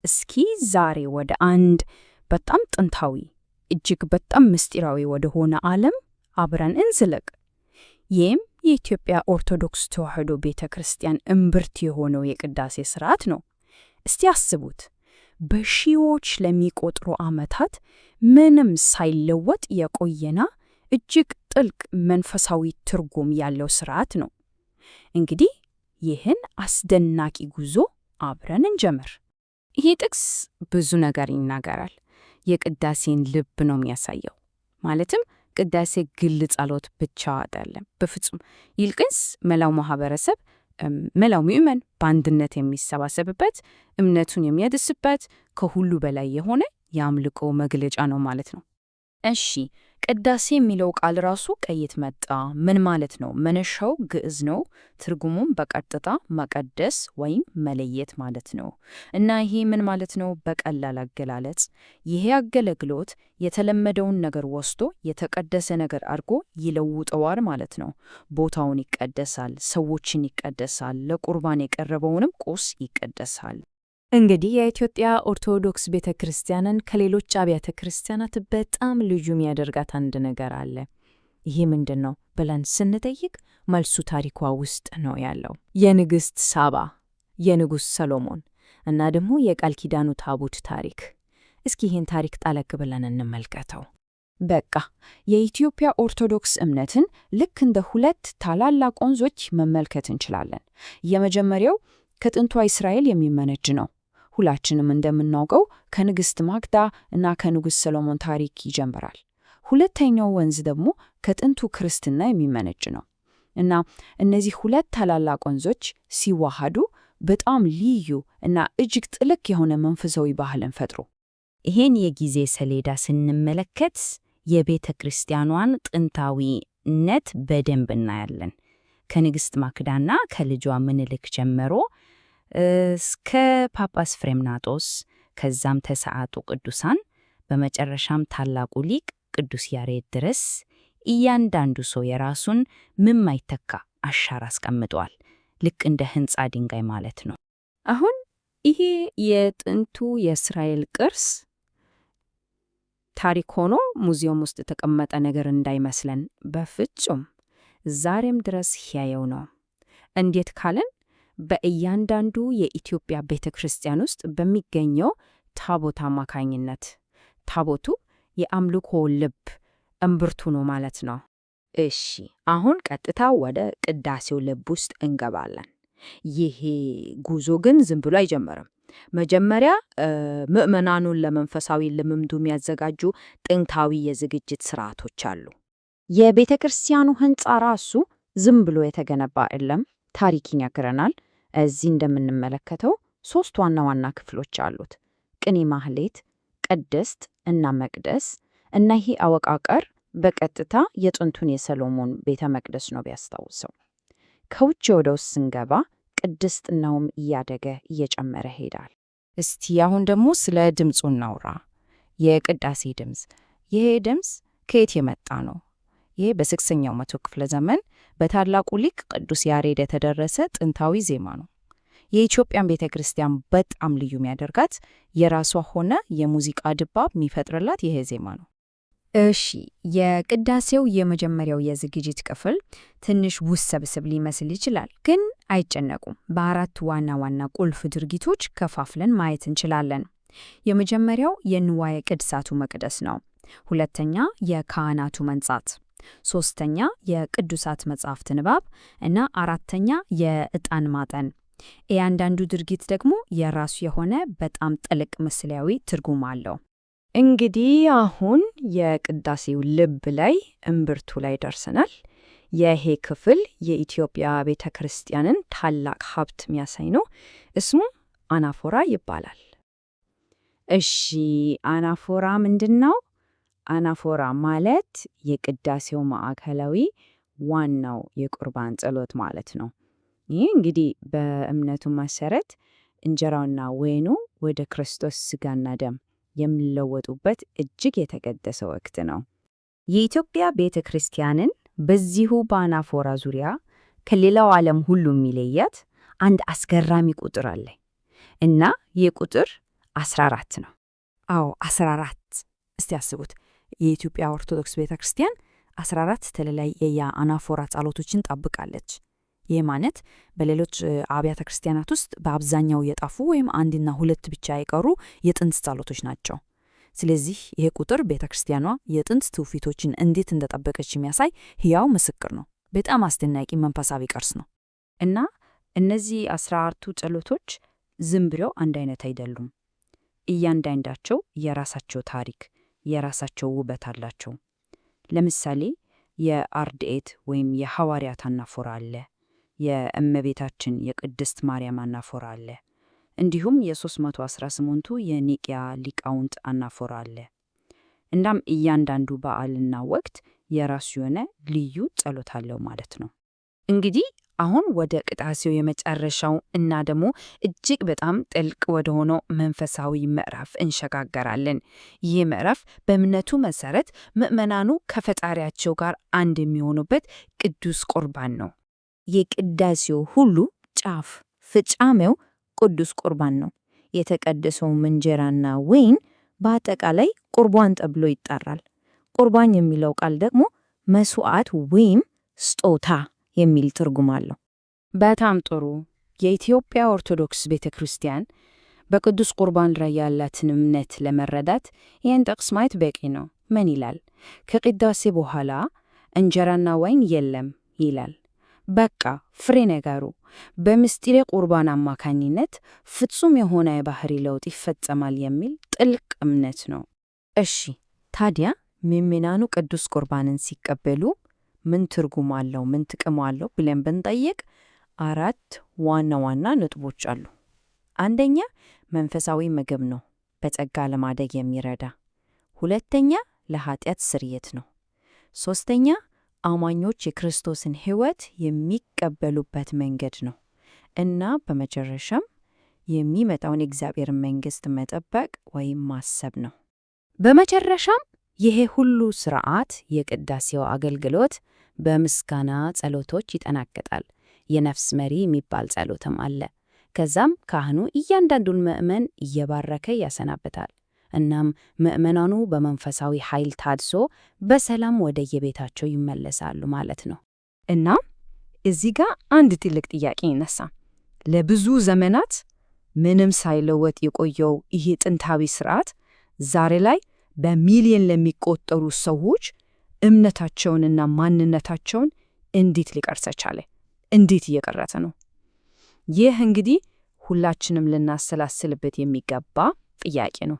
እስኪ ዛሬ ወደ አንድ በጣም ጥንታዊ እጅግ በጣም ምስጢራዊ ወደ ሆነ ዓለም አብረን እንዝለቅ። ይህም የኢትዮጵያ ኦርቶዶክስ ተዋሕዶ ቤተ ክርስቲያን እምብርት የሆነው የቅዳሴ ሥርዓት ነው። እስቲ አስቡት፣ በሺዎች ለሚቆጥሩ ዓመታት ምንም ሳይለወጥ የቆየና እጅግ ጥልቅ መንፈሳዊ ትርጉም ያለው ሥርዓት ነው። እንግዲህ ይህን አስደናቂ ጉዞ አብረን እንጀምር። ይህ ጥቅስ ብዙ ነገር ይናገራል። የቅዳሴን ልብ ነው የሚያሳየው። ማለትም ቅዳሴ ግል ጸሎት ብቻ አይደለም፣ በፍጹም ይልቅንስ መላው ማህበረሰብ፣ መላው ምእመን በአንድነት የሚሰባሰብበት፣ እምነቱን የሚያድስበት፣ ከሁሉ በላይ የሆነ የአምልኮ መግለጫ ነው ማለት ነው። እሺ፣ ቅዳሴ የሚለው ቃል ራሱ ከየት መጣ? ምን ማለት ነው? መነሻው ግዕዝ ነው። ትርጉሙም በቀጥታ መቀደስ ወይም መለየት ማለት ነው። እና ይሄ ምን ማለት ነው? በቀላል አገላለጽ ይሄ አገልግሎት የተለመደውን ነገር ወስዶ የተቀደሰ ነገር አድርጎ ይለውጠዋል ማለት ነው። ቦታውን ይቀደሳል፣ ሰዎችን ይቀደሳል፣ ለቁርባን የቀረበውንም ቁስ ይቀደሳል። እንግዲህ የኢትዮጵያ ኦርቶዶክስ ቤተ ክርስቲያንን ከሌሎች አብያተ ክርስቲያናት በጣም ልዩ የሚያደርጋት አንድ ነገር አለ። ይህ ምንድን ነው ብለን ስንጠይቅ መልሱ ታሪኳ ውስጥ ነው ያለው። የንግሥት ሳባ፣ የንጉሥ ሰሎሞን እና ደግሞ የቃል ኪዳኑ ታቦት ታሪክ። እስኪ ይህን ታሪክ ጠለቅ ብለን እንመልከተው። በቃ የኢትዮጵያ ኦርቶዶክስ እምነትን ልክ እንደ ሁለት ታላላቅ ወንዞች መመልከት እንችላለን። የመጀመሪያው ከጥንቷ እስራኤል የሚመነጭ ነው። ሁላችንም እንደምናውቀው ከንግሥት ማክዳ እና ከንጉሥ ሰሎሞን ታሪክ ይጀምራል። ሁለተኛው ወንዝ ደግሞ ከጥንቱ ክርስትና የሚመነጭ ነው እና እነዚህ ሁለት ታላላቅ ወንዞች ሲዋሃዱ በጣም ልዩ እና እጅግ ጥልቅ የሆነ መንፈሳዊ ባህልን ፈጥሮ ይሄን የጊዜ ሰሌዳ ስንመለከት የቤተ ክርስቲያኗን ጥንታዊነት በደንብ እናያለን። ከንግሥት ማክዳና ከልጇ ምኒልክ ጀምሮ እስከ ጳጳስ ፍሬምናጦስ፣ ከዛም ተሰዓቱ ቅዱሳን፣ በመጨረሻም ታላቁ ሊቅ ቅዱስ ያሬድ ድረስ እያንዳንዱ ሰው የራሱን የማይተካ አሻራ አስቀምጧል። ልክ እንደ ሕንፃ ድንጋይ ማለት ነው። አሁን ይሄ የጥንቱ የእስራኤል ቅርስ ታሪክ ሆኖ ሙዚየም ውስጥ የተቀመጠ ነገር እንዳይመስለን፣ በፍጹም ዛሬም ድረስ ሕያው ነው። እንዴት ካልን በእያንዳንዱ የኢትዮጵያ ቤተ ክርስቲያን ውስጥ በሚገኘው ታቦት አማካኝነት። ታቦቱ የአምልኮ ልብ እምብርቱ ነው ማለት ነው። እሺ፣ አሁን ቀጥታ ወደ ቅዳሴው ልብ ውስጥ እንገባለን። ይሄ ጉዞ ግን ዝም ብሎ አይጀምርም። መጀመሪያ ምዕመናኑን ለመንፈሳዊ ልምምዱ የሚያዘጋጁ ጥንታዊ የዝግጅት ስርዓቶች አሉ። የቤተ ክርስቲያኑ ሕንፃ ራሱ ዝም ብሎ የተገነባ አይደለም፣ ታሪክ ይነግረናል። እዚህ እንደምንመለከተው 3 ዋና ዋና ክፍሎች አሉት፤ ቅኔ ማህሌት፣ ቅድስት እና መቅደስ። እና ይሄ አወቃቀር በቀጥታ የጥንቱን የሰሎሞን ቤተ መቅደስ ነው ቢያስታውሰው። ከውጭ ወደ ውስጥ ስንገባ ቅድስትናውም እያደገ እየጨመረ ሄዳል። እስቲ አሁን ደግሞ ስለ ድምፁ እናውራ። የቅዳሴ ድምፅ። ይሄ ድምፅ ከየት የመጣ ነው? ይህ በ6ኛው መቶ ክፍለ ዘመን በታላቁ ሊቅ ቅዱስ ያሬድ የተደረሰ ጥንታዊ ዜማ ነው። የኢትዮጵያን ቤተ ክርስቲያን በጣም ልዩ የሚያደርጋት የራሷ ሆነ የሙዚቃ ድባብ የሚፈጥርላት ይሄ ዜማ ነው። እሺ፣ የቅዳሴው የመጀመሪያው የዝግጅት ክፍል ትንሽ ውስብስብ ሊመስል ይችላል፣ ግን አይጨነቁም። በ4 ዋና ዋና ቁልፍ ድርጊቶች ከፋፍለን ማየት እንችላለን። የመጀመሪያው የንዋየ ቅድሳቱ መቅደስ ነው። ሁለተኛ የካህናቱ መንጻት፣ ሶስተኛ የቅዱሳት መጻሕፍት ንባብ እና አራተኛ የዕጣን ማጠን። እያንዳንዱ ድርጊት ደግሞ የራሱ የሆነ በጣም ጥልቅ ምስላዊ ትርጉም አለው። እንግዲህ አሁን የቅዳሴው ልብ ላይ እምብርቱ ላይ ደርሰናል። ይሄ ክፍል የኢትዮጵያ ቤተ ክርስቲያንን ታላቅ ሀብት የሚያሳይ ነው። እስሙ አናፎራ ይባላል። እሺ፣ አናፎራ ምንድን ነው? አናፎራ ማለት የቅዳሴው ማዕከላዊ ዋናው የቁርባን ጸሎት ማለት ነው። ይህ እንግዲህ በእምነቱ መሰረት እንጀራውና ወይኑ ወደ ክርስቶስ ሥጋና ደም የሚለወጡበት እጅግ የተቀደሰ ወቅት ነው። የኢትዮጵያ ቤተ ክርስቲያንን በዚሁ በአናፎራ ዙሪያ ከሌላው ዓለም ሁሉ የሚለያት አንድ አስገራሚ ቁጥር አለ እና ይህ ቁጥር 14 ነው። አዎ 14። እስቲ አስቡት፣ የኢትዮጵያ ኦርቶዶክስ ቤተክርስቲያን 14 ተለያየ የአናፎራ ጸሎቶችን ጠብቃለች። ይህ ማለት በሌሎች አብያተ ክርስቲያናት ውስጥ በአብዛኛው የጠፉ ወይም 1 እና 2 ብቻ የቀሩ የጥንት ጸሎቶች ናቸው። ስለዚህ ይሄ ቁጥር ቤተክርስቲያኗ የጥንት ትውፊቶችን እንዴት እንደጠበቀች የሚያሳይ ሕያው ምስክር ነው። በጣም አስደናቂ መንፈሳዊ ቅርስ ነው። እና እነዚህ 14ቱ ጸሎቶች ዝም ብለው አንድ አይነት አይደሉም። እያንዳንዳቸው የራሳቸው ታሪክ፣ የራሳቸው ውበት አላቸው። ለምሳሌ የአርድኤት ወይም የሐዋርያት አናፎራ አለ። የእመቤታችን የቅድስት ማርያም አናፎራ አለ። እንዲሁም የ318ቱ የኒቅያ ሊቃውንት አናፎራ አለ። እናም እያንዳንዱ በዓልና ወቅት የራሱ የሆነ ልዩ ጸሎት አለው ማለት ነው። እንግዲህ አሁን ወደ ቅዳሴው የመጨረሻው እና ደግሞ እጅግ በጣም ጥልቅ ወደ ሆነው መንፈሳዊ ምዕራፍ እንሸጋገራለን። ይህ ምዕራፍ በእምነቱ መሰረት ምዕመናኑ ከፈጣሪያቸው ጋር አንድ የሚሆኑበት ቅዱስ ቁርባን ነው። የቅዳሴው ሁሉ ጫፍ ፍጻሜው ቅዱስ ቁርባን ነው። የተቀደሰው እንጀራና ወይን በአጠቃላይ ቁርባን ተብሎ ይጠራል። ቁርባን የሚለው ቃል ደግሞ መስዋዕት ወይም ስጦታ የሚል ትርጉም አለው። በጣም ጥሩ። የኢትዮጵያ ኦርቶዶክስ ቤተክርስቲያን በቅዱስ ቁርባን ላይ ያላትን እምነት ለመረዳት ይህን ጥቅስ ማየት በቂ ነው። ምን ይላል? ከቅዳሴ በኋላ እንጀራና ወይን የለም ይላል። በቃ ፍሬ ነገሩ በምስጢረ ቁርባን አማካኝነት ፍጹም የሆነ የባህሪ ለውጥ ይፈጸማል የሚል ጥልቅ እምነት ነው። እሺ፣ ታዲያ ምዕመናኑ ቅዱስ ቁርባንን ሲቀበሉ ምን ትርጉም አለው፣ ምን ጥቅም አለው ብለን ብንጠይቅ 4 ዋና ዋና ነጥቦች አሉ። አንደኛ፣ መንፈሳዊ ምግብ ነው፣ በጸጋ ለማደግ የሚረዳ። ሁለተኛ፣ ለኃጢአት ስርየት ነው። ሶስተኛ፣ አማኞች የክርስቶስን ሕይወት የሚቀበሉበት መንገድ ነው። እና በመጨረሻም የሚመጣውን የእግዚአብሔር መንግሥት መጠበቅ ወይም ማሰብ ነው። በመጨረሻም ይሄ ሁሉ ሥርዓት የቅዳሴው አገልግሎት በምስጋና ጸሎቶች ይጠናቀቃል። የነፍስ መሪ የሚባል ጸሎትም አለ። ከዛም ካህኑ እያንዳንዱን ምዕመን እየባረከ ያሰናብታል። እናም ምዕመናኑ በመንፈሳዊ ኃይል ታድሶ በሰላም ወደ የቤታቸው ይመለሳሉ ማለት ነው። እናም እዚህ ጋር አንድ ትልቅ ጥያቄ ይነሳ። ለብዙ ዘመናት ምንም ሳይለወጥ የቆየው ይህ ጥንታዊ ሥርዓት ዛሬ ላይ በሚሊዮን ለሚቆጠሩ ሰዎች እምነታቸውንና ማንነታቸውን እንዴት ሊቀርጽ ቻለ? እንዴት እየቀረጸ ነው? ይህ እንግዲህ ሁላችንም ልናሰላስልበት የሚገባ ጥያቄ ነው።